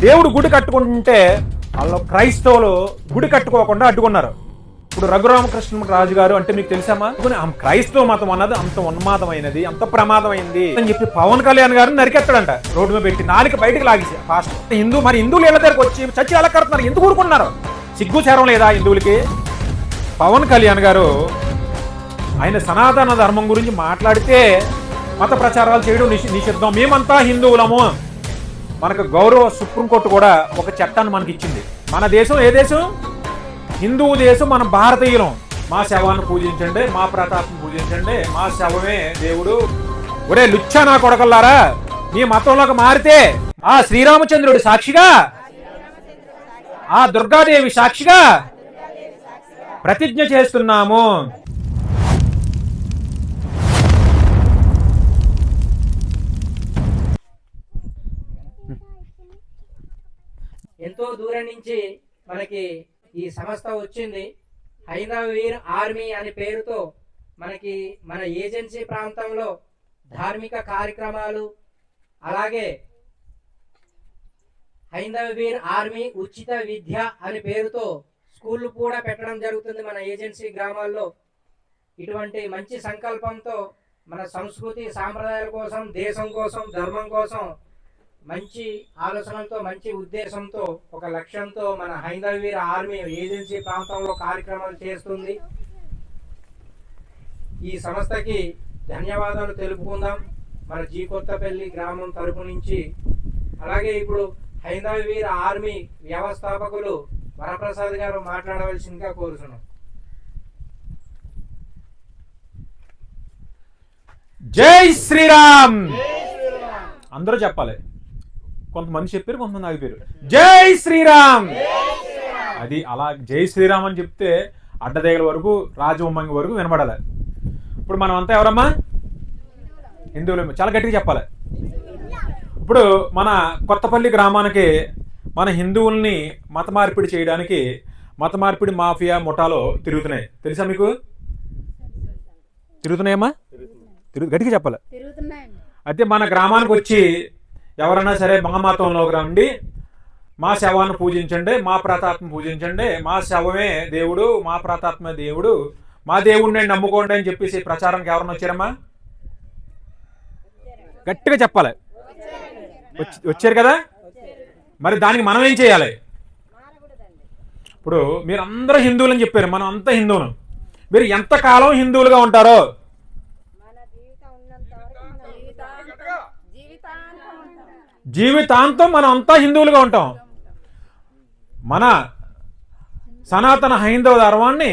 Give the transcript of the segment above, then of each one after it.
దేవుడు గుడి కట్టుకుంటుంటే వాళ్ళు క్రైస్తవులు గుడి కట్టుకోకుండా అడ్డుకున్నారు. ఇప్పుడు రఘురామకృష్ణ రాజు గారు అంటే మీకు తెలుసామా? క్రైస్తవ మతం అన్నది అంత ఉన్మాదమైనది, అంత ప్రమాదమైంది అని చెప్పి పవన్ కళ్యాణ్ గారు నరికెత్తాడంట. రోడ్డు మీద పెట్టి నాలుక బయటకు లాగేసి ఫాస్ట్. హిందువులు ఇళ్ళ దగ్గరకు వచ్చి చచ్చి ఎలా కడుతున్నారు? ఎందుకు ఊరుకుంటున్నారు? సిగ్గు చేరం లేదా హిందువులకి? పవన్ కళ్యాణ్ గారు ఆయన సనాతన ధర్మం గురించి మాట్లాడితే మత ప్రచారాలు చేయడం నిషిద్ధం. మేమంతా హిందువులము. మనకు గౌరవ సుప్రీంకోర్టు కూడా ఒక చట్టాన్ని మనకి ఇచ్చింది. మన దేశం ఏ దేశం? హిందువు దేశం. మన భారతీయులం. మా శవాన్ని పూజించండి, మా ప్రతాపం పూజించండి, మా శవమే దేవుడు. ఒరే లుచ్చా నా కొడకల్లారా, మీ మతంలోకి మారితే ఆ శ్రీరామచంద్రుడి సాక్షిగా, ఆ దుర్గాదేవి సాక్షిగా ప్రతిజ్ఞ చేస్తున్నాము. ఎంతో దూరం నుంచి మనకి ఈ సంస్థ వచ్చింది. హైందవ వీర్ ఆర్మీ అనే పేరుతో మనకి మన ఏజెన్సీ ప్రాంతంలో ధార్మిక కార్యక్రమాలు, అలాగే హైందవ వీర్ ఆర్మీ ఉచిత విద్య అనే పేరుతో స్కూళ్ళు కూడా పెట్టడం జరుగుతుంది మన ఏజెన్సీ గ్రామాల్లో. ఇటువంటి మంచి సంకల్పంతో మన సంస్కృతి సాంప్రదాయాల కోసం, దేశం కోసం, ధర్మం కోసం మంచి ఆలోచనలతో, మంచి ఉద్దేశంతో, ఒక లక్ష్యంతో మన హైందవ వీర ఆర్మీ ఏజెన్సీ ప్రాంతంలో కార్యక్రమాలు చేస్తుంది. ఈ సంస్థకి ధన్యవాదాలు తెలుపుకుందాం మన జీ కొత్తపల్లి గ్రామం తరపు నుంచి. అలాగే ఇప్పుడు హైందవ వీర ఆర్మీ వ్యవస్థాపకులు వరప్రసాద్ గారు మాట్లాడవలసిందిగా కోరుతున్నాం. జై శ్రీరామ్. అందరూ చెప్పాలి. కొంతమంది చెప్పారు, కొంతమంది ఆగిపోయారు. జై శ్రీరామ్. అది అలా జై శ్రీరామ్ అని చెప్తే అడ్డదేగల వరకు, రాజవొమ్మంగి వరకు వినబడాలి. ఇప్పుడు మనం అంతా ఎవరమ్మా? హిందువులు. చాలా గట్టిగా చెప్పాలి. ఇప్పుడు మన కొత్తపల్లి గ్రామానికి మన హిందువుల్ని మత మార్పిడి చేయడానికి మత మార్పిడి మాఫియా ముఠాలో తిరుగుతున్నాయి. తెలుసా మీకు? తిరుగుతున్నాయమ్మా? గట్టిగా చెప్పాలి. అయితే మన గ్రామానికి వచ్చి ఎవరైనా సరే మా మతంలోకి రండి, మా శవాన్ని పూజించండి, మా ప్రతాత్మ పూజించండి, మా శవమే దేవుడు, మా ప్రతాత్మ దేవుడు, మా దేవుడిని నమ్ముకోండి అని చెప్పేసి ప్రచారానికి ఎవరైనా వచ్చారమ్మా? గట్టిగా చెప్పాలి. వచ్చారు కదా? మరి దానికి మనం ఏం చేయాలి? ఇప్పుడు మీరు అందరూ హిందువులు అని చెప్పారు, మనం అంతా హిందువులు. మీరు ఎంతకాలం హిందువులుగా ఉంటారో జీవితాంతం మనం అంతా హిందువులుగా ఉంటాం. మన సనాతన హైందవ ధర్మాన్ని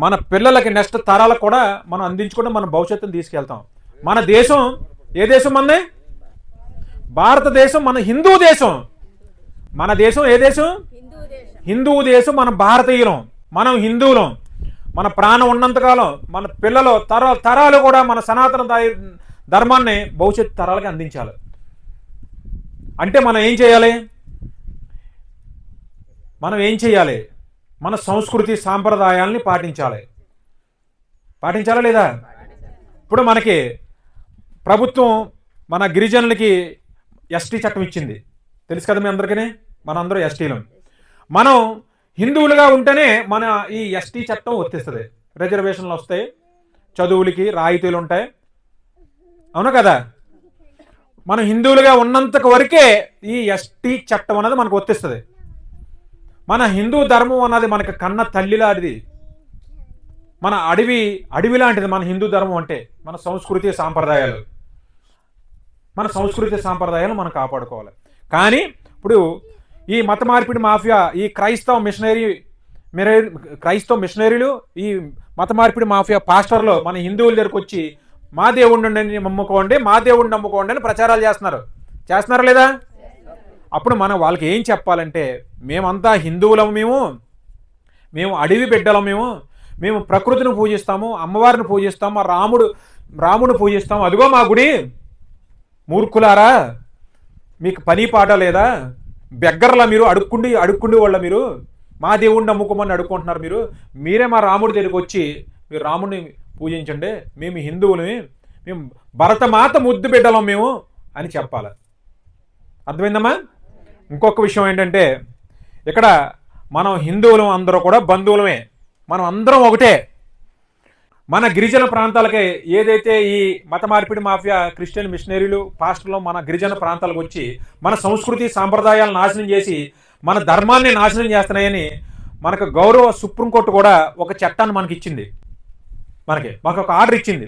మన పిల్లలకి, నెక్స్ట్ తరాలకు కూడా మనం అందించుకుంటే మన భవిష్యత్తును తీసుకెళ్తాం. మన దేశం ఏ దేశం? మనది భారతదేశం. మన హిందూ దేశం. మన దేశం ఏ దేశం? హిందూ దేశం. మన భారతీయులం, మనం హిందువులం. మన ప్రాణం ఉన్నంతకాలం మన పిల్లలు తరాలు కూడా మన సనాతన ధర్మాన్ని భవిష్యత్తు తరాలకి అందించాలి. అంటే మనం ఏం చేయాలి? మన సంస్కృతి సాంప్రదాయాల్ని పాటించాలా లేదా? ఇప్పుడు మనకి ప్రభుత్వం మన గిరిజనులకి ఎస్టీ చట్టం ఇచ్చింది. తెలుసు కదా మీ అందరికీ? మనందరూ ఎస్టీలం. మనం హిందువులుగా ఉంటేనే మన ఈ ఎస్టీ చట్టం వర్తిస్తుంది. రిజర్వేషన్లు వస్తాయి, చదువులకి రాయితీలు ఉంటాయి. అవునా కదా? మనం హిందువులుగా ఉన్నంత వరకే ఈ ఎస్టీ చట్టం అనేది మనకు వర్తిస్తుంది. మన హిందూ ధర్మం అన్నది మనకు కన్న తల్లి లాంటిది, మన అడవి లాంటిది మన హిందూ ధర్మం అంటే. మన సంస్కృతి సాంప్రదాయాలు మనం కాపాడుకోవాలి. కానీ ఇప్పుడు ఈ మత మార్పిడి మాఫియా, ఈ క్రైస్తవ మిషనరీలు, ఈ మత మార్పిడి మాఫియా పాస్టర్లు మన హిందువుల దగ్గరకు వచ్చి మా దేవుడిని నమ్ముకోండి, మా దేవుడిని నమ్ముకోండి అని ప్రచారాలు చేస్తున్నారా లేదా? అప్పుడు మనం వాళ్ళకి ఏం చెప్పాలంటే, మేమంతా హిందువులం, మేము అడవి బిడ్డలం, మేము ప్రకృతిని పూజిస్తాము, అమ్మవారిని పూజిస్తాము, రాముడు పూజిస్తాము. అదిగో మా గుడి. మూర్ఖులారా, మీకు పని పాట లేదా? బెగ్గర్లా మీరు, అడుక్కుండి వాళ్ళ మీరు మా దేవుడిని నమ్ముకోమని అడుక్కుంటున్నారు. మీరే మా రాముడి దగ్గరికి వచ్చి మీరు రాముడిని పూజించండి, మేము హిందువులమి, మేము భరతమాత ముద్దు బిడ్డలం మేము అని చెప్పాలి. అర్థమైందమ్మా? ఇంకొక విషయం ఏంటంటే ఇక్కడ మనం హిందువులం అందరూ కూడా బంధువులమే, మనం అందరం ఒకటే. మన గిరిజన ప్రాంతాలకే ఏదైతే ఈ మత మార్పిడి మాఫియా క్రిస్టియన్ మిషనరీలు పాస్టర్లు మన గిరిజన ప్రాంతాలకు వచ్చి మన సంస్కృతి సాంప్రదాయాలను నాశనం చేసి మన ధర్మాన్ని నాశనం చేస్తున్నాయని మనకు గౌరవ సుప్రీంకోర్టు కూడా ఒక చట్టాన్ని మనకి ఇచ్చింది, మాకు ఒక ఆర్డర్ ఇచ్చింది.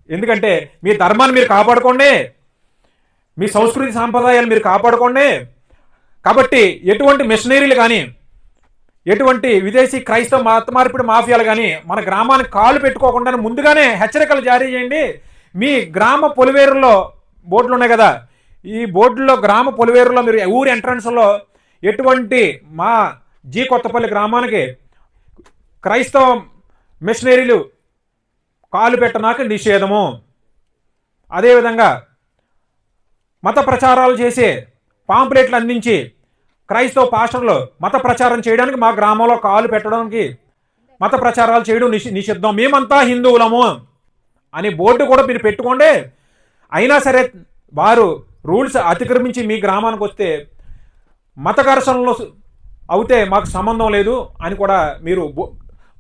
ఎందుకంటే మీ ధర్మాన్ని మీరు కాపాడుకోండి, మీ సంస్కృతి సాంప్రదాయాలు మీరు కాపాడుకోండి. కాబట్టి ఎటువంటి మిషనరీలు కానీ ఎటువంటి విదేశీ క్రైస్తవ మత మార్పిడి మాఫియాలు కానీ మన గ్రామానికి కాళ్ళు పెట్టుకోకుండా ముందుగానే హెచ్చరికలు జారీ చేయండి. మీ గ్రామ పొలివేరులో బోర్డులు ఉన్నాయి కదా, ఈ బోర్డుల్లో గ్రామ పొలివేరులో మీరు ఊరి ఎంట్రన్స్లో ఎటువంటి మా జీ కొత్తపల్లి గ్రామానికి క్రైస్తవ మిషనరీలు కాలు పెట్టనాక నిషేధము. అదేవిధంగా మత ప్రచారాలు చేసే పాంప్లెట్లు అందించి క్రైస్తవ పాస్టర్లు మత ప్రచారం చేయడానికి మా గ్రామంలో కాలు పెట్టడానికి మత ప్రచారాలు చేయడం నిషిద్ధం, మేమంతా హిందువులము అని బోర్డు కూడా మీరు పెట్టుకోండి. అయినా సరే వారు రూల్స్ అతిక్రమించి మీ గ్రామానికి వస్తే మత ఘర్షణలో అవుతే మాకు సంబంధం లేదు అని కూడా మీరు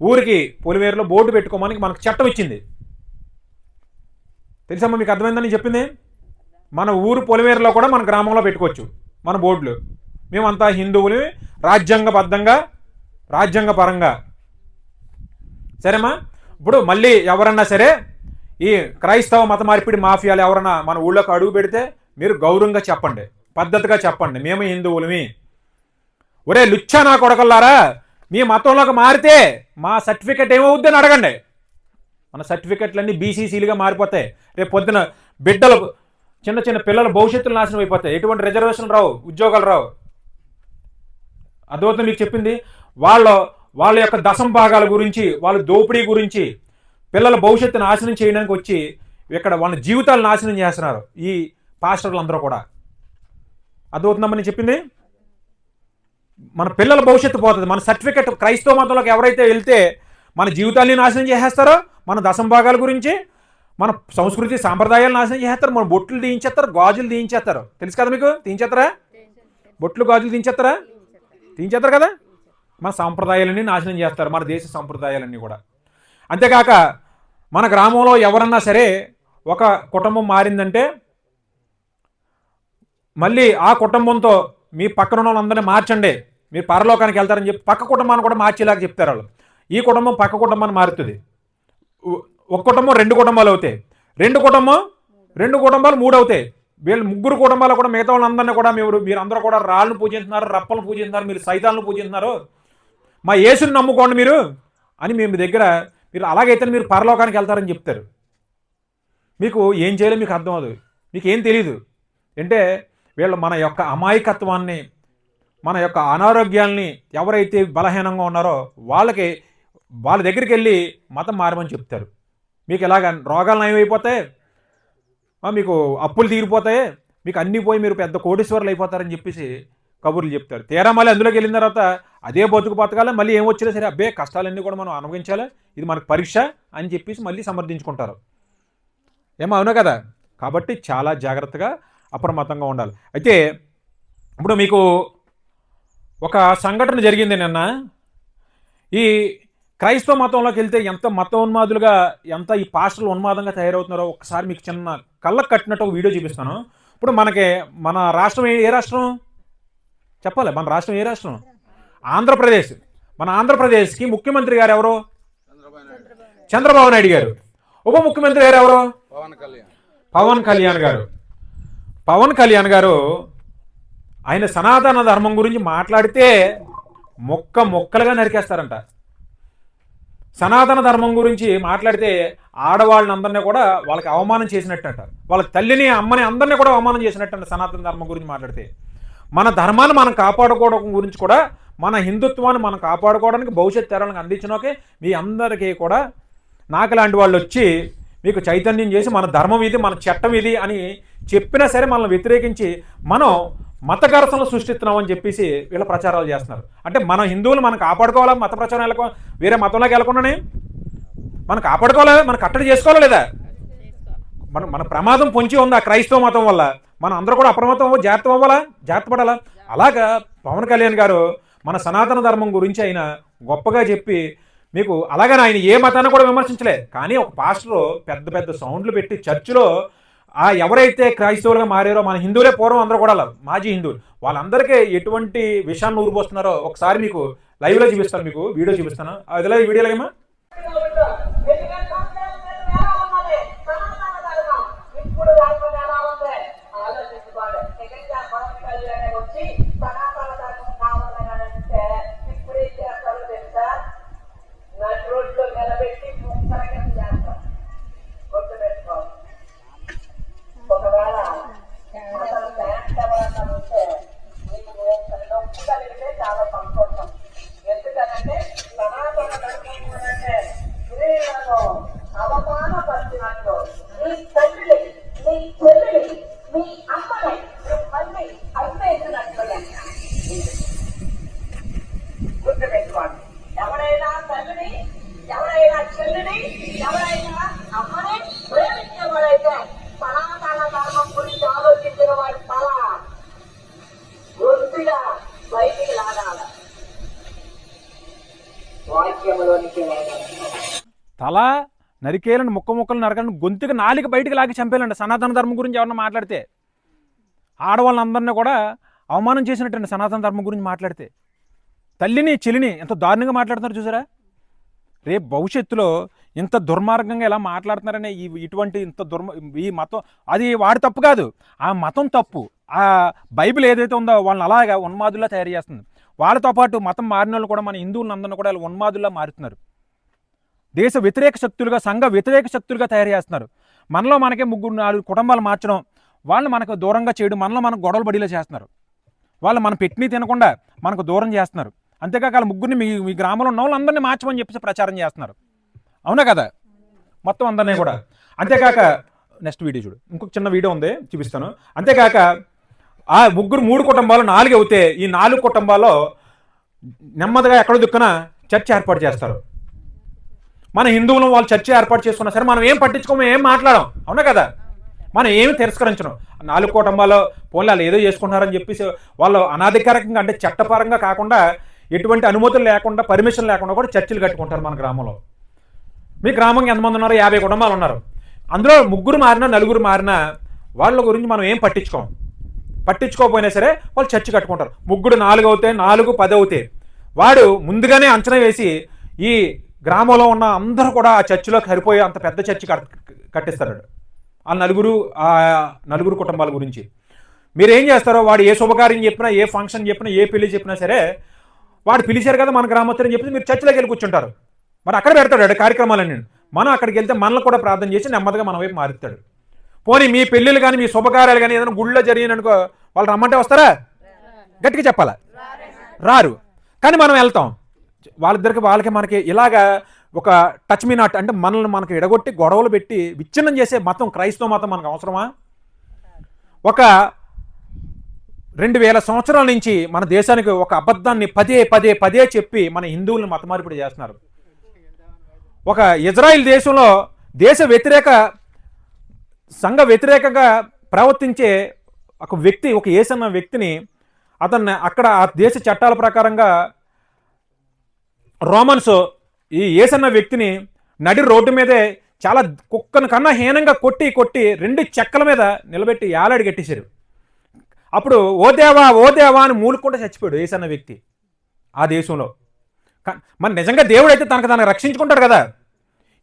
ఊరికి పొలిమేరులో బోర్డు పెట్టుకోమని మనకు చట్టం ఇచ్చింది. తెలుసమ్మా మీకు అర్థమైందని చెప్పింది. మన ఊరు పొలిమేరులో కూడా మన గ్రామంలో పెట్టుకోవచ్చు మన బోర్డులు, మేమంతా హిందువులు రాజ్యాంగబద్ధంగా రాజ్యాంగపరంగా. సరేమ్మా, ఇప్పుడు మళ్ళీ ఎవరన్నా సరే ఈ క్రైస్తవ మత మార్పిడి మాఫియాలు ఎవరన్నా మన ఊళ్ళోకి అడుగు పెడితే మీరు గౌరవంగా చెప్పండి, పద్ధతిగా చెప్పండి, మేము హిందువులమి. ఒరే లుచ్చా నా కొడకల్లారా, మీ మతంలోకి మారితే మా సర్టిఫికెట్ ఏమవుద్దని అడగండి. మన సర్టిఫికెట్లన్నీ బీసీసీలుగా మారిపోతాయి. రేపు పొద్దున బిడ్డలు చిన్న చిన్న పిల్లల భవిష్యత్తులు నాశనం అయిపోతాయి, ఎటువంటి రిజర్వేషన్ రావు, ఉద్యోగాలు రావు. అదవుతుంది మీకు చెప్పింది. వాళ్ళ యొక్క దశంభాగాల గురించి, వాళ్ళ దోపిడీ గురించి, పిల్లల భవిష్యత్తు నాశనం చేయడానికి వచ్చి ఇక్కడ వాళ్ళ జీవితాలు నాశనం చేస్తున్నారు ఈ పాస్టర్లు అందరూ కూడా. అదవుతుందమ్మని చెప్పింది. మన పిల్లల భవిష్యత్తు పోతుంది. మన సర్టిఫికెట్ క్రైస్తవ మతంలోకి ఎవరైతే వెళ్తే మన జీవితాన్ని నాశనం చేసేస్తారో, మన దశంభాగాల గురించి, మన సంస్కృతి సాంప్రదాయాలు నాశనం చేస్తారు, మన బొట్లు తీయించేస్తారు, గాజులు తీయించేస్తారు. తెలుసు కదా మీకు, తీయించేస్తారా? బొట్లు గాజులు తీయించేస్తారా? తీయించేస్తారు కదా. మన సాంప్రదాయాలన్నీ నాశనం చేస్తారు, మన దేశ సాంప్రదాయాలన్నీ కూడా. అంతేకాక మన గ్రామంలో ఎవరన్నా సరే ఒక కుటుంబం మారిందంటే మళ్ళీ ఆ కుటుంబంతో మీ పక్కన వాళ్ళందరినీ మార్చండి, మీరు పరలోకానికి వెళ్తారని చెప్పి పక్క కుటుంబాన్ని కూడా మార్చేలాగా చెప్తారు వాళ్ళు. ఈ కుటుంబం పక్క కుటుంబాన్ని మారుతుంది. ఒక కుటుంబం 2 కుటుంబాలు అవుతాయి, 2 కుటుంబాలు 3 అవుతాయి. వీళ్ళు 3 కుటుంబాలు కూడా మిగతా వాళ్ళందరినీ కూడా మీరందరూ కూడా రాళ్ళను పూజిస్తున్నారు, రప్పలను పూజిస్తున్నారు, మీరు సైతాలను పూజిస్తున్నారు, మా యేసుని నమ్ముకోండి మీరు అని మేము దగ్గర మీరు అలాగైతే మీరు పరలోకానికి వెళ్తారని చెప్తారు. మీకు ఏం చేయాలో మీకు అర్థం అవ్వదు, మీకు ఏం తెలీదు. అంటే వీళ్ళు మన యొక్క అమాయకత్వాన్ని, మన యొక్క అనారోగ్యాల్ని ఎవరైతే బలహీనంగా ఉన్నారో వాళ్ళ దగ్గరికి వెళ్ళి మతం మారమని చెప్తారు. మీకు ఇలాగ రోగాలు నయమైపోతాయి, మీకు అప్పులు తీరిపోతాయి, మీకు అన్నీ పోయి మీరు పెద్ద కోటీశ్వరులు అయిపోతారని చెప్పేసి కబుర్లు చెప్తారు. తీరా మళ్ళీ అందులోకి వెళ్ళిన తర్వాత అదే బతుకు బతకాలి, మళ్ళీ ఏం వచ్చినా సరే అబ్బే కష్టాలన్నీ కూడా మనం అనుభవించాలి, ఇది మనకు పరీక్ష అని చెప్పేసి మళ్ళీ సమర్థించుకుంటారు. ఏమో అవునా కదా. కాబట్టి చాలా జాగ్రత్తగా అప్రమత్తంగా ఉండాలి. అయితే ఇప్పుడు మీకు ఒక సంఘటన జరిగింది నిన్న. ఈ క్రైస్తవ మతంలోకి వెళ్తే ఎంత మతోన్మాదులుగా, ఎంత ఈ పాస్టర్లు ఉన్మాదంగా తయారవుతున్నారో ఒకసారి మీకు చిన్న కళ్ళకు కట్టినట్టు ఒక వీడియో చూపిస్తాను. ఇప్పుడు మన రాష్ట్రం ఏ రాష్ట్రం చెప్పాలి? మన రాష్ట్రం ఏ రాష్ట్రం? ఆంధ్రప్రదేశ్. మన ఆంధ్రప్రదేశ్కి ముఖ్యమంత్రి గారు ఎవరు? చంద్రబాబు నాయుడు గారు. ఉప ముఖ్యమంత్రి గారు ఎవరు? పవన్ కళ్యాణ్ గారు. పవన్ కళ్యాణ్ గారు ఆయన సనాతన ధర్మం గురించి మాట్లాడితే మొక్కలుగా నరికేస్తారంట. సనాతన ధర్మం గురించి మాట్లాడితే ఆడవాళ్ళని అందరినీ కూడా వాళ్ళకి అవమానం చేసినట్టంట, వాళ్ళ తల్లిని అమ్మని అందరినీ కూడా అవమానం చేసినట్టంట సనాతన ధర్మం గురించి మాట్లాడితే. మన ధర్మాన్ని మనం కాపాడుకోవడం గురించి కూడా, మన హిందుత్వాన్ని మనం కాపాడుకోవడానికి భవిష్యత్ తరాలకు అందించడానికే మీ అందరికీ కూడా నాకు లాంటి వాళ్ళు వచ్చి మీకు చైతన్యం చేసి మన ధర్మం ఇది, మన చట్టం ఇది అని చెప్పినా సరే మనల్ని వ్యతిరేకించి మనం మత ఘర్షణలు సృష్టిస్తున్నామని చెప్పేసి వీళ్ళ ప్రచారాలు చేస్తున్నారు. అంటే మన హిందువులు మనం కాపాడుకోవాలా, మత ప్రచారం వేరే మతంలోకి వెళ్ళకుండానే మనం కాపాడుకోవాలా, మనం కట్టడి చేసుకోవాలా లేదా? మన ప్రమాదం పొంచి ఉంది ఆ క్రైస్తవ మతం వల్ల. మనం అందరూ కూడా అప్రమత్తం జాగ్రత్త అవ్వాలా, జాగ్రత్త పడాలా. అలాగా పవన్ కళ్యాణ్ గారు మన సనాతన ధర్మం గురించి ఆయన గొప్పగా చెప్పి మీకు అలాగని ఆయన ఏ మతాన్ని కూడా విమర్శించలే. కానీ ఒక పాస్టర్ పెద్ద పెద్ద సౌండ్లు పెట్టి చర్చిలో ఎవరైతే క్రైస్తవులుగా మారారో మన హిందువులే పూర్వం అందరూ కూడా మాజీ హిందువులు వాళ్ళందరికీ ఎటువంటి విషయాన్ని ఊరిపోస్తున్నారో ఒకసారి మీకు లైవ్లో చూపిస్తాను, మీకు వీడియో చూపిస్తాను. అదిలా ఈ వీడియోలో ఏమా తల నరికేయాలని ముక్కలు నరకాలని గొంతుకు నాలుగు బయటకు లాగి చంపేయాలండి సనాతన ధర్మం గురించి ఎవరన్నా మాట్లాడితే. ఆడవాళ్ళందరినీ కూడా అవమానం చేసినట్టండి సనాతన ధర్మం గురించి మాట్లాడితే. తల్లిని చెల్లిని ఎంత దారుణంగా మాట్లాడుతున్నారు చూసారా. రేపు భవిష్యత్తులో ఇంత దుర్మార్గంగా ఎలా మాట్లాడుతున్నారనే ఇటువంటి ఈ మతం అది వాడి తప్పు కాదు, ఆ మతం తప్పు. ఆ బైబిల్ ఏదైతే ఉందో వాళ్ళని అలాగా ఉన్మాదుల్లా తయారు చేస్తుంది. వాళ్ళతో పాటు మతం మారిన వాళ్ళు కూడా మన హిందువులందరినీ కూడా వాళ్ళు ఉన్మాదుల్లా మారుతున్నారు. దేశ వ్యతిరేక శక్తులుగా సంఘ వ్యతిరేక శక్తులుగా తయారు చేస్తున్నారు. మనలో మనకే 3-4 కుటుంబాలు మార్చడం, వాళ్ళు మనకు దూరంగా చేయడం, మనలో మనకు గొడవలు పడేలా చేస్తున్నారు. వాళ్ళు మనం పెట్టిని తినకుండా మనకు దూరం చేస్తున్నారు. అంతేకాక వాళ్ళ ముగ్గురిని మీ గ్రామంలో ఉన్న వాళ్ళందరినీ మార్చమని చెప్పేసి ప్రచారం చేస్తున్నారు. అవునా కదా, మొత్తం అందరినీ కూడా. అంతేకాక నెక్స్ట్ వీడియో చూడు, ఇంకొక చిన్న వీడియో ఉంది చూపిస్తాను. అంతేకాక ఆ 3 కుటుంబాలు 4 అవుతే ఈ 4 కుటుంబాల్లో నెమ్మదిగా ఎక్కడో దిక్కున చర్చ ఏర్పాటు చేస్తారు. మన హిందువులు వాళ్ళు చర్చ ఏర్పాటు చేసుకున్నా సరే మనం ఏం పట్టించుకోము, ఏం మాట్లాడం. అవునా కదా, మనం ఏమి తిరస్కరించడం. 4 కుటుంబాల్లో పోలే వాళ్ళు ఏదో చేసుకుంటున్నారని చెప్పేసి వాళ్ళు అనాధికారికంగా అంటే చట్టపరంగా కాకుండా ఎటువంటి అనుమతులు లేకుండా పర్మిషన్ లేకుండా కూడా చర్చలు కట్టుకుంటారు మన గ్రామంలో. మీ గ్రామంకి ఎంతమంది ఉన్నారు? 50 కుటుంబాలు ఉన్నారు. అందులో 3 మారినా 4 మారినా వాళ్ళ గురించి మనం ఏం పట్టించుకోకపోయినా సరే వాళ్ళు చర్చి కట్టుకుంటారు. 3 4 అవుతాయి, 4 10 అవుతాయి. వాడు ముందుగానే అంచనా వేసి ఈ గ్రామంలో ఉన్న అందరూ కూడా ఆ చర్చిలో సరిపోయి అంత పెద్ద చర్చి కట్టిస్తాడు ఆ 4 కుటుంబాల గురించి. మీరు ఏం చేస్తారో వాడు ఏ శుభకార్యం చెప్పినా, ఏ ఫంక్షన్ చెప్పినా, ఏ పెళ్లి చెప్పినా సరే వాడు పిలిచారు కదా మన గ్రామస్తుని చెప్పి మీరు చర్చిలోకి వెళ్ళి కూర్చుంటారు. మరి అక్కడ పెడతాడు కార్యక్రమాలన్నీ. మనం అక్కడికి వెళ్తే మనల్ని కూడా ప్రార్థన చేసి నెమ్మదిగా మన వైపు మారుతాడు. పోనీ మీ పెళ్ళిళ్ళు కానీ మీ శుభకార్యాలు కానీ ఏదైనా గుళ్ళో జరిగిననుకో వాళ్ళు రమ్మంటే వస్తారా? గట్టిగా చెప్పాలా? రారు. కానీ మనం వెళ్తాం. వాళ్ళకి మనకి ఇలాగా ఒక టచ్ మీ నాట్ అంటే మనల్ని మనకు ఎడగొట్టి గొడవలు పెట్టి విచ్ఛిన్నం చేసే మతం క్రైస్తవ మతం మనకు అవసరమా? ఒక 2000 సంవత్సరాల నుంచి మన దేశానికి ఒక అబద్ధాన్ని పదే చెప్పి మన హిందువులను మతమార్పిడి చేస్తున్నారు. ఒక ఇజ్రాయిల్ దేశంలో దేశ వ్యతిరేక సంఘ వ్యతిరేకంగా ప్రవర్తించే ఒక వ్యక్తి, ఒక యేసన్న వ్యక్తిని అతన్ని అక్కడ ఆ దేశ చట్టాల ప్రకారంగా రోమన్స్ ఈ యేసన్న వ్యక్తిని నడి రోడ్డు మీదే చాలా కుక్కను కన్నా హీనంగా కొట్టి 2 చెక్కల మీద నిలబెట్టి ఏలాడి కట్టేశారు. అప్పుడు ఓ దేవా అని మూలుకుంటే చచ్చిపోయాడు యేసన్న వ్యక్తి ఆ దేశంలో. మరి నిజంగా దేవుడు అయితే తనకు రక్షించుకుంటాడు కదా,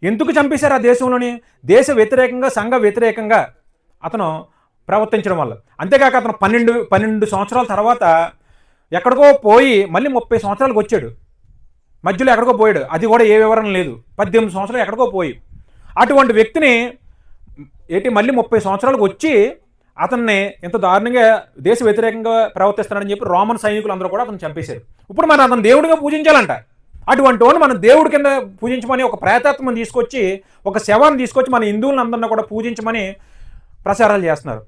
ఎందుకు చంపేశారు ఆ దేశంలోని? దేశ వ్యతిరేకంగా సంఘ వ్యతిరేకంగా అతను ప్రవర్తించడం వల్ల. అంతేకాక అతను 12 సంవత్సరాల తర్వాత ఎక్కడికో పోయి మళ్ళీ 30 సంవత్సరాలకు వచ్చాడు. మధ్యలో ఎక్కడికో పోయాడు, అది కూడా ఏ వివరణ లేదు. 18 సంవత్సరాలు ఎక్కడికో పోయి అటువంటి వ్యక్తిని మళ్ళీ 30 సంవత్సరాలకు వచ్చి అతన్ని ఎంత దారుణంగా దేశ వ్యతిరేకంగా ప్రవర్తిస్తున్నాడని చెప్పి రోమన్ సైనికులు అందరూ కూడా అతను చంపేశారు. ఇప్పుడు మనం అతను దేవుడిగా పూజించాలంట. అటువంటి వాడిని మనం దేవుడి కింద పూజించమని ఒక ప్రేతాత్మను తీసుకొచ్చి, ఒక శవాన్ని తీసుకొచ్చి మన హిందువులను అందరినీ కూడా పూజించమని ప్రచారాలు చేస్తున్నారు.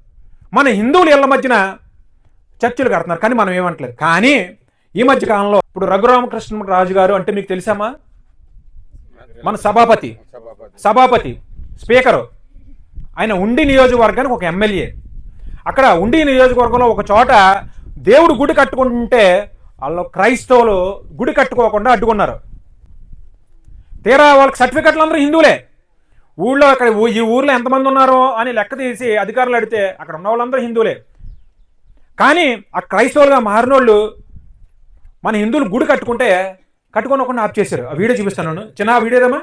మన హిందువులు ఇళ్ళ మధ్యన చర్చలు కడుతున్నారు, కానీ మనం ఏమంటలేదు. కానీ ఈ మధ్య కాలంలో ఇప్పుడు రఘురామకృష్ణరాజు గారు అంటే మీకు తెలుసామా? మన సభాపతి స్పీకరు, ఆయన ఉండి నియోజకవర్గానికి ఒక ఎమ్మెల్యే. అక్కడ ఉండి నియోజకవర్గంలో ఒక చోట దేవుడు గుడి కట్టుకుంటుంటే వాళ్ళు క్రైస్తవులు గుడి కట్టుకోకుండా అడ్డుకున్నారు. తీరా వాళ్ళకి సర్టిఫికెట్లు అందరూ హిందువులే. ఊళ్ళో అక్కడ ఈ ఊర్లో ఎంతమంది ఉన్నారో అని లెక్క తీసి అధికారులు అడిగితే అక్కడ ఉన్న వాళ్ళందరూ హిందువులే. కానీ ఆ క్రైస్తవులుగా మారినోళ్ళు మన హిందువులు గుడి కట్టుకోకుండా ఆప్ చేశారు. ఆ వీడియో చూపిస్తాను, చిన్న వీడియోదమ్మా.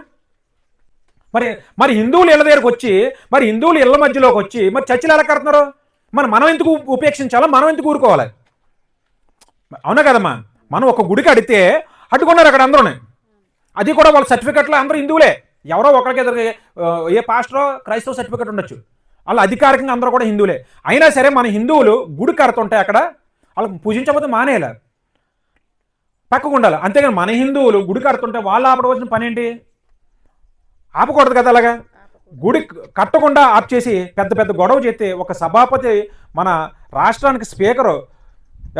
మరి హిందువులు ఇళ్ళ దగ్గరకు వచ్చి, మరి హిందువులు ఇళ్ళ మధ్యలోకి వచ్చి మరి చర్చిలు ఎలా కడుతున్నారు? మనం ఎందుకు ఉపేక్షించాలా? మనం ఎందుకు ఊరుకోవాలి? అవునా కదమ్మా? మనం ఒక గుడికి అడిగితే అడ్డుకున్నారు అక్కడ అందరూ. అది కూడా వాళ్ళ సర్టిఫికెట్లో అందరూ హిందువులే. ఎవరో ఒకరికి ఎదురు ఏ పాస్టరో క్రైస్తవ సర్టిఫికెట్ ఉండొచ్చు, వాళ్ళు అధికారికంగా అందరూ కూడా హిందువులే. అయినా సరే మన హిందువులు గుడి కడుతుంటే అక్కడ వాళ్ళకి పూజించకపోతే మానేయాలి, పక్కకు ఉండాలి. అంతేగాని మన హిందువులు గుడి కడుతుంటే వాళ్ళు ఆపడవలసిన పని ఏంటి? ఆపకూడదు కదా. అలాగా గుడి కట్టకుండా ఆప్ చేసి పెద్ద పెద్ద గొడవ చేస్తే ఒక సభాపతి, మన రాష్ట్రానికి స్పీకరు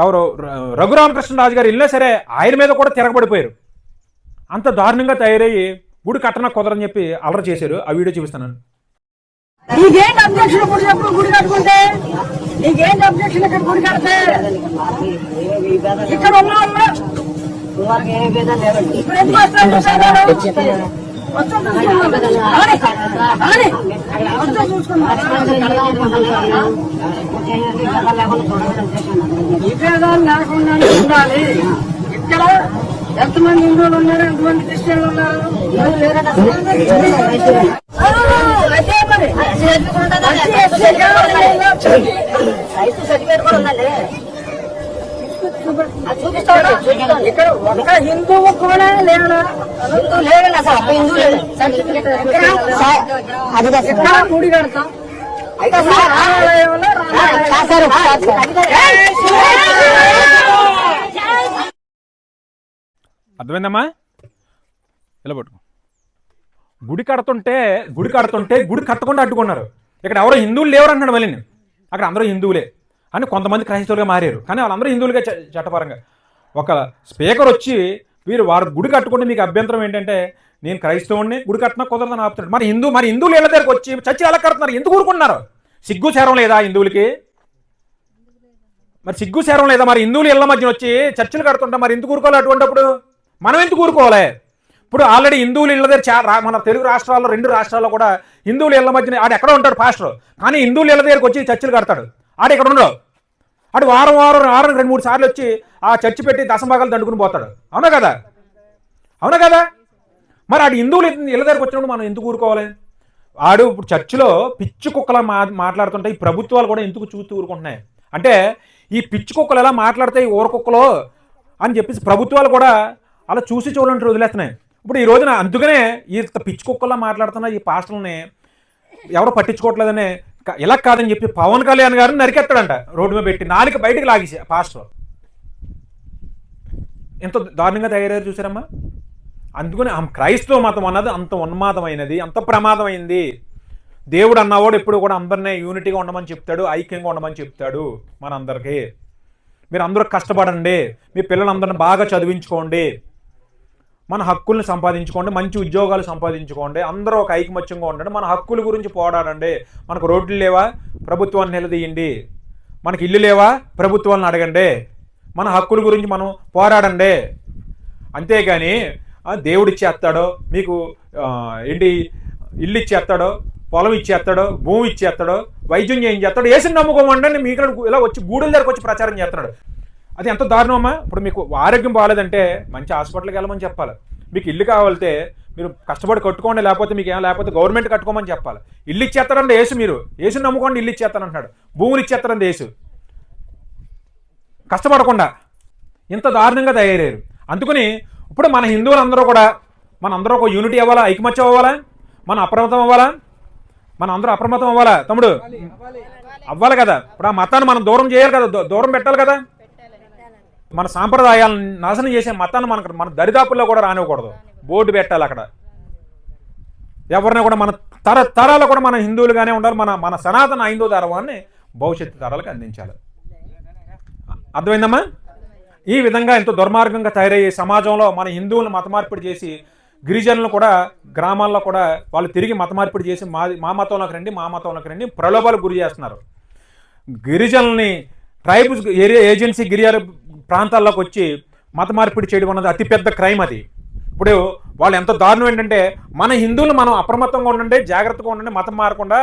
ఎవరు రఘురామకృష్ణరాజు గారు వెళ్ళినా సరే ఆయన మీద కూడా తిరగబడిపోయారు. అంత దారుణంగా తయారయ్యి గుడి కట్టన కుదరని చెప్పి అలర చేశారు. ఆ వీడియో చూపిస్తాను. నీకేంటి అబ్జెక్షన్ ఇప్పుడు చెప్పు? గుడి కట్టుకుంటే నీకేంటి అబ్జెక్షన్? ఇక్కడ గుడి కడితే ఇక్కడ ఉన్న ఇప్పుడు ఎందుకు విభేదాలు లేకుండా ఉండాలి. ఇక్కడ ఎంతమంది హిందువులు ఉన్నారు, ఎంతమంది క్రిస్టియన్లు ఉన్నారు? అదే మరి ఇక్కడ ఒక్క హిందువు కూడా లేడా? ఎక్కడ గుడి కడతాం? అర్థమైందమ్మా? ఇలా పట్టుకో. గుడి కడుతుంటే గుడి కట్టకుండా అడ్డుకున్నారు. ఇక్కడ ఎవరో హిందువులు లేవరు అంటున్నాడు మళ్ళీ. అక్కడ అందరూ హిందువులే అని కొంతమంది క్రైస్తవులుగా మారారు. కానీ వాళ్ళందరూ హిందువులుగా చట్టపరంగా. ఒక స్పీకర్ వచ్చి వారు గుడి కట్టుకుంటే మీకు అభ్యంతరం ఏంటంటే, నేను క్రైస్తవుడిని, గుడి కట్టినా కుదరదని ఆపుతున్నాడు. మరి హిందువులు ఇళ్ళ దగ్గరకు వచ్చి చర్చలు ఎలా కడుతున్నారు? ఎందుకు ఊరుకుంటున్నారు? సిగ్గు చేరం లేదా హిందువులకి? మరి సిగ్గు చేరం లేదా? మరి హిందువులు ఇళ్ళ మధ్యన వచ్చి చర్చలు కడుతుంటే మరి ఎందుకు ఊరుకోవాలి? అటువంటిప్పుడు మనం ఎందుకు ఊరుకోవాలి? ఇప్పుడు ఆల్రెడీ హిందువులు ఇళ్ళ దగ్గర మన తెలుగు రాష్ట్రాల్లో 2 రాష్ట్రాల్లో కూడా హిందువులు ఇళ్ళ మధ్యన ఆడు ఎక్కడో ఉంటాడు పాస్టర్, కానీ హిందువులు ఇళ్ళ దగ్గరకు వచ్చి చర్చలు కడతాడు. ఆడు ఇక్కడ ఉండడు. ఆడు వారం 2-3 సార్లు వచ్చి ఆ చర్చి పెట్టి దశభాగాలు దండుకుని పోతాడు. అవునా కదా? మరి ఆడు హిందువులు ఇళ్ళ దగ్గరకు వచ్చినప్పుడు మనం ఎందుకు ఊరుకోవాలి? ఆడు ఇప్పుడు చర్చిలో పిచ్చి కుక్కలా మాట్లాడుతుంటే ఈ ప్రభుత్వాలు కూడా ఎందుకు చూస్తూ ఊరుకుంటున్నాయి అంటే, ఈ పిచ్చి కుక్కలు ఎలా మాట్లాడతాయి ఊర కుక్కలో అని చెప్పేసి ప్రభుత్వాలు కూడా అలా చూసి చూడండి వదిలేస్తున్నాయి. ఇప్పుడు ఈ రోజున అందుకనే ఈ పిచ్చి కుక్కలా మాట్లాడుతున్న ఈ పాస్టర్లని ఎవరు పట్టించుకోవట్లేదనే, ఇలా కాదని చెప్పి పవన్ కళ్యాణ్ గారిని నరికెత్తాడంట రోడ్డు మీద పెట్టి, నాలుక బయటికి లాగేసి పాస్టర్. ఎంత దారుణంగా తయారయ్యారు చూసారమ్మా? అందుకని క్రైస్తవ మతం అన్నది అంత ఉన్మాదమైనది, అంత ప్రమాదమైంది. దేవుడు అన్నవాడు ఎప్పుడు కూడా అందరినీ యూనిటీగా ఉండమని చెప్తాడు, ఐక్యంగా ఉండమని చెప్తాడు. మనందరికీ మీరు అందరూ కష్టపడండి, మీ పిల్లలందరిని బాగా చదివించుకోండి, మన హక్కుల్ని సంపాదించుకోండి, మంచి ఉద్యోగాలు సంపాదించుకోండి, అందరూ ఒక ఐకమత్యంగా ఉండండి, మన హక్కుల గురించి పోరాడండి. మనకు రోడ్లు లేవా? ప్రభుత్వాన్ని నిలదీయండి. మనకి ఇల్లు లేవా? ప్రభుత్వాన్ని అడగండి. మన హక్కుల గురించి మనం పోరాడండి. అంతేగాని దేవుడు ఇచ్చేస్తాడో, మీకు ఏంటి ఇల్లు ఇచ్చేస్తాడో, పొలం ఇచ్చేస్తాడో, భూమి ఇచ్చేస్తాడో, వైద్యం చేయించేస్తాడో, వేసి నమ్ముకోమండి మీకు ఇలా వచ్చి గూడుల దగ్గరకు వచ్చి ప్రచారం చేస్తున్నాడు. అది ఎంత దారుణమా? ఇప్పుడు మీకు ఆరోగ్యం బాగాలేదంటే మంచి హాస్పిటల్కి వెళ్ళమని చెప్పాలి. మీకు ఇల్లు కావాలంటే మీరు కష్టపడి కట్టుకోండి, లేకపోతే మీకు లేకపోతే గవర్నమెంట్ కట్టుకోమని చెప్పాలి. ఇల్లు ఇచ్చేస్తారంటే యేసు నమ్ముకోండి, ఇల్లు ఇచ్చేస్తానంటున్నాడు. భూములు ఇచ్చేస్తారంటే యేసు కష్టపడకుండా ఇంత దారుణంగా తయారయ్యారు. అందుకని ఇప్పుడు మన హిందువులందరూ కూడా మనందరూ ఒక యూనిటీ అవ్వాలా, ఐకమత్యం అవ్వాలా, మన అందరూ అప్రమత్తం అవ్వాలా తమ్ముడు? అవ్వాలి కదా. ఇప్పుడు ఆ మతాన్ని మనం దూరం చేయాలి కదా, దూరం పెట్టాలి కదా. మన సాంప్రదాయాలను నాశనం చేసే మతాన్ని మన దరిదాపుల్లో కూడా రానివ్వకూడదు. బోర్డు పెట్టాలి అక్కడ. ఎవరిని కూడా మన తరాలు కూడా మన హిందువులుగానే ఉండాలి. మన సనాతన హైందవ ధర్మాన్ని భవిష్యత్తు తరాలకు అందించాలి. అర్థమైందమ్మా? ఈ విధంగా ఎంతో దుర్మార్గంగా తయారయ్యే సమాజంలో మన హిందువులను మత మార్పిడి చేసి, గిరిజనులను కూడా గ్రామాల్లో కూడా వాళ్ళు తిరిగి మత మార్పిడి చేసి మా మతంలోకి రండి ప్రలోభాలకు గురి చేస్తున్నారు. గిరిజనుల్ని ట్రైబ్స్ ఏజెన్సీ గిరిజన ప్రాంతాల్లోకి వచ్చి మత మార్పిడి చేయడం అన్నది అతిపెద్ద క్రైమ్ అది. ఇప్పుడు వాళ్ళు ఎంత దారుణం ఏంటంటే మన హిందువులు మనం అప్రమత్తంగా ఉండండి, జాగ్రత్తగా ఉండండి, మతం మారకుండా.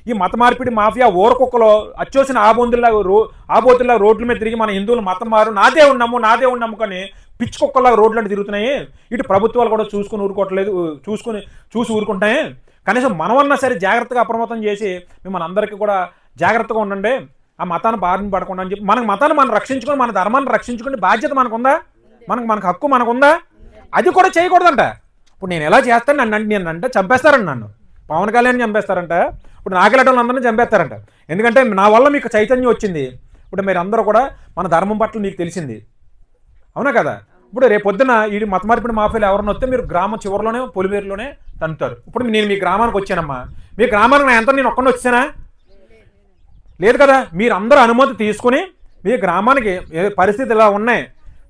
ఈ మత మార్పిడి మాఫియా ఊరకొక్కలో అచ్చోసిన ఆబోతుల్లా రోడ్ల మీద తిరిగి మన హిందువులు మతం మారు నాదే ఉన్నాము కానీ పిచ్చి కుక్కల్లాగా రోడ్లు తిరుగుతున్నాయి. ఇటు ప్రభుత్వాలు కూడా చూసి ఊరుకుంటాయి. కనీసం మనమన్నా సరే జాగ్రత్తగా అప్రమత్తం చేసి మిమ్మల్ని అందరికీ కూడా జాగ్రత్తగా ఉండండి, ఆ మతాన్ని బారిన పడకుండా అని చెప్పి మన మతాన్ని మనం రక్షించుకొని మన ధర్మాన్ని రక్షించుకునే బాధ్యత మనకుందా? మనకు హక్కు మనకుందా? అది కూడా చేయకూడదంట. ఇప్పుడు నేను ఎలా చేస్తాను నేనంటే చంపేస్తారంట, నన్ను పవన్ కళ్యాణ్ చంపేస్తారంట, ఇప్పుడు నాగలటంలో అందరినీ చంపేస్తారంట. ఎందుకంటే నా వల్ల మీకు చైతన్యం వచ్చింది. ఇప్పుడు మీరు అందరూ కూడా మన ధర్మం పట్ల మీకు తెలిసింది, అవునా కదా? ఇప్పుడు రేపు పొద్దున ఈ మత మార్పిడి మాఫియాలు ఎవరైనా వస్తే మీరు గ్రామం చివరిలోనే పొలిమేరులోనే తంతారు. ఇప్పుడు నేను మీ గ్రామానికి వచ్చానమ్మా, మీ గ్రామానికి నేను ఒక్కడిని వచ్చానా? లేదు కదా. మీరు అందరూ అనుమతి తీసుకుని మీ గ్రామానికి పరిస్థితి ఇలా ఉన్నాయి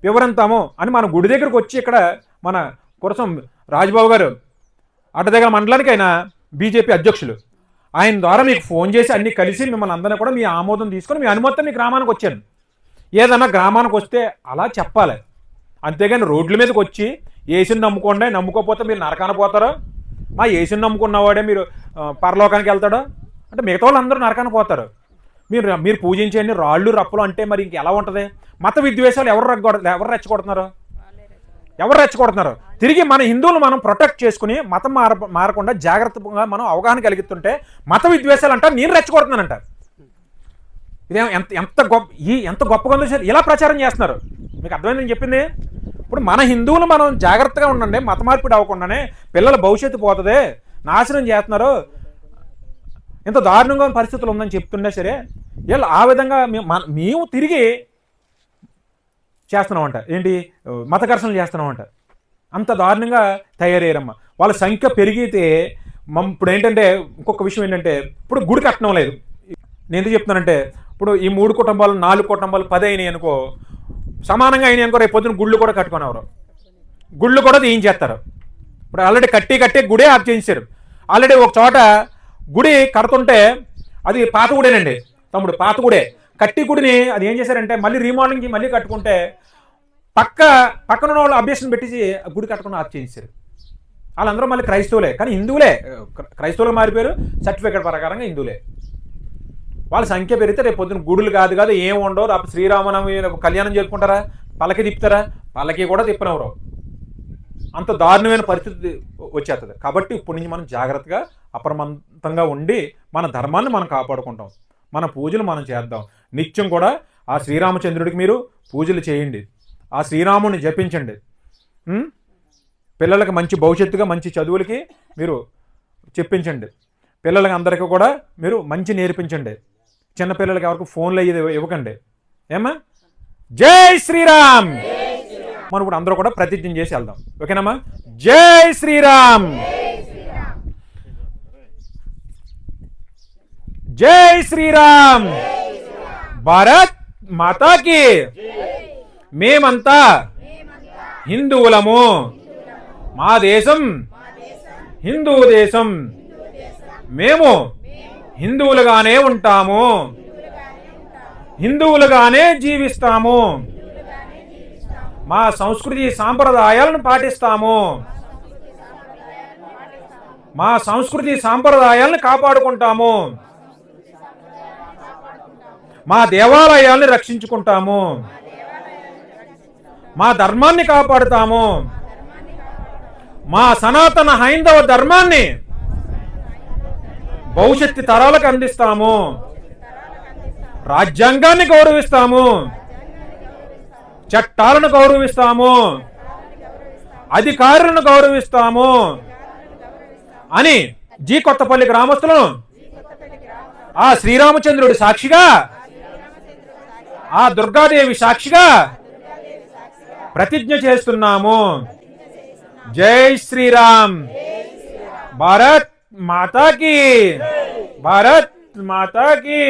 వివరంతాము అని మన గుడి దగ్గరకు వచ్చి ఇక్కడ మన కురసం రాజబాబు గారు అడ్డదగ్గర మండలానికి ఆయన బీజేపీ అధ్యక్షులు, ఆయన ద్వారా మీకు ఫోన్ చేసి అన్ని కలిసి మిమ్మల్ని అందరినీ కూడా మీ ఆమోదం తీసుకొని మీ అనుమతి మీ గ్రామానికి వచ్చాను. ఏదన్నా గ్రామానికి వస్తే అలా చెప్పాలి, అంతేగాని రోడ్ల మీదకి వచ్చి ఏసుని నమ్ముకోండి, నమ్ముకోకపోతే మీరు నరకాన పోతారో, మా ఏసుని నమ్ముకున్నవాడే మీరు పరలోకానికి వెళ్తాడో అంటే మిగతా వాళ్ళు అందరూ నరకాన పోతారు. మీరు పూజించండి రాళ్ళు రప్పులు అంటే మరి ఇంకెలా ఉంటుంది? మత విద్వేషాలు ఎవరు రెచ్చగొడుతున్నారు? తిరిగి మన హిందువులు మనం ప్రొటెక్ట్ చేసుకుని మతం మారకుండా జాగ్రత్తగా మనం అవగాహన కలిగిస్తుంటే మత విద్వేషాలు అంట నేను రెచ్చగొడుతున్నానంట. ఇదే ఎంత గొప్పగా ఉందో సార్, ఇలా ప్రచారం చేస్తున్నారు. మీకు అర్థమైందని చెప్పింది. ఇప్పుడు మన హిందువులు మనం జాగ్రత్తగా ఉండండి, మత మార్పిడి అవ్వకుండానే పిల్లల భవిష్యత్తు పోతుంది, నాశనం చేస్తున్నారు, ఇంత దారుణంగా పరిస్థితులు ఉందని చెప్తుండే సరే వీళ్ళు ఆ విధంగా మేము తిరిగి చేస్తున్నామంట. ఏంటి మత ఘర్షణలు చేస్తున్నామంట. అంత దారుణంగా తయారయ్యారమ్మ. వాళ్ళ సంఖ్య పెరిగితే ఇప్పుడు ఏంటంటే ఇంకొక విషయం ఏంటంటే ఇప్పుడు గుడి కట్టడం లేదు. నేను ఎందుకు చెప్తున్నానంటే ఇప్పుడు ఈ 3 కుటుంబాలు 4 కుటుంబాలు 10 అయినాయి అనుకో, సమానంగా అయినాయి అనుకో, రేపు పొద్దున గుళ్ళు కూడా కట్టుకునేవారు, గుళ్ళు కూడా చేస్తారు. ఇప్పుడు ఆల్రెడీ కట్టి గుడే ఆఫ్ చేయించారు. ఆల్రెడీ ఒక చోట గుడి కడుతుంటే అది పాత గుడేనండి తమ్ముడు, పాత గుడే. కట్టి గుడిని అది ఏం చేశారంటే మళ్ళీ రీమోడలింగ్ మళ్ళీ కట్టుకుంటే పక్కన వాళ్ళు అబ్జెక్షన్ పెట్టేసి గుడి కట్టకుండా ఆఫ్ చేయించారు. వాళ్ళందరూ మళ్ళీ క్రైస్తవులే, కానీ హిందువులే, క్రైస్తవులు మారిపోయారు, సర్టిఫికేట్ ప్రకారంగా హిందువులే. వాళ్ళ సంఖ్య పెరిగితే రేపు పొద్దున గుడులు కాదు ఏం ఉండవు. అప్పుడు శ్రీరామనవమి కళ్యాణం జరుపుకుంటారా, పల్లకి తిప్పుతారా? పల్లకి కూడా తిప్పనవరు. అంత దారుణమైన పరిస్థితి వచ్చేస్తుంది. కాబట్టి ఇప్పటి నుంచి మనం జాగ్రత్తగా అప్రమత్తంగా ఉండి మన ధర్మాన్ని మనం కాపాడుకుంటాం, మన పూజలు మనం చేద్దాం. నిత్యం కూడా ఆ శ్రీరామచంద్రుడికి మీరు పూజలు చేయండి, ఆ శ్రీరాముని జపించండి. పిల్లలకి మంచి భవిష్యత్తుగా మంచి చదువులకి మీరు చెప్పించండి. పిల్లలకి అందరికీ కూడా మీరు మంచి నేర్పించండి. చిన్నపిల్లలకి ఎవరికి ఫోన్లు అయ్యేది ఇవ్వకండి. ఏమ్మా? జై శ్రీరామ్. మనం ఇప్పుడు అందరూ కూడా ప్రతిజ్ఞ చేసి వెళ్దాం, ఓకేనమ్మా? జై శ్రీరామ్, జై శ్రీరామ్, భారత్ మాతాకి. మేమంతా హిందువులము, మా దేశం హిందూ దేశం, మేము హిందువులుగానే ఉంటాము, హిందువులుగానే జీవిస్తాము, మా సంస్కృతి సాంప్రదాయాలను పాటిస్తాము, మా సంస్కృతి సాంప్రదాయాలను కాపాడుకుంటాము, మా దేవాలయాల్ని రక్షించుకుంటాము, మా ధర్మాన్ని కాపాడుతాము, మా సనాతన హైందవ ధర్మాన్ని భవిష్యత్తు తరాలకు అందిస్తాము, రాజ్యాంగాన్ని గౌరవిస్తాము, చట్టాలను గౌరవిస్తాము, అధికారులను గౌరవిస్తాము అని జీ కొత్తపల్లి గ్రామస్తులను ఆ శ్రీరామచంద్రుడి సాక్షిగా, ఆ దుర్గాదేవి సాక్షిగా ప్రతిజ్ఞ చేస్తున్నాము. జై శ్రీరామ్, భారత్ మాతాకి, భారత్ మాతాకి.